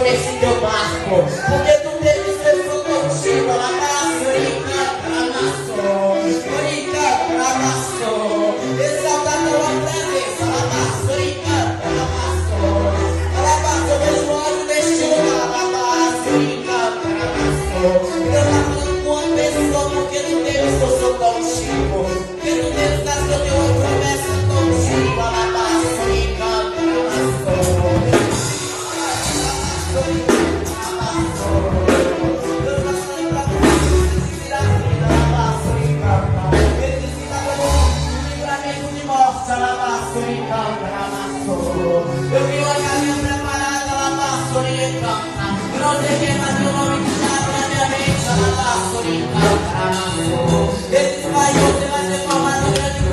nesse teu barco, porque tu teve sessão contigo, alabaço, exalta a tua presença, alabaço, alabaço, eu vejo olho neste lugar, alabaço, Deus está falando com uma pessoa, porque tu teve sessão contigo, porque tu teve nação de uma promessa contigo, alabaço, eu vi uma caminha preparada, alabaço, e não sei quem mais o nome que está na minha mente, alabaço, ele vai ser formado um grande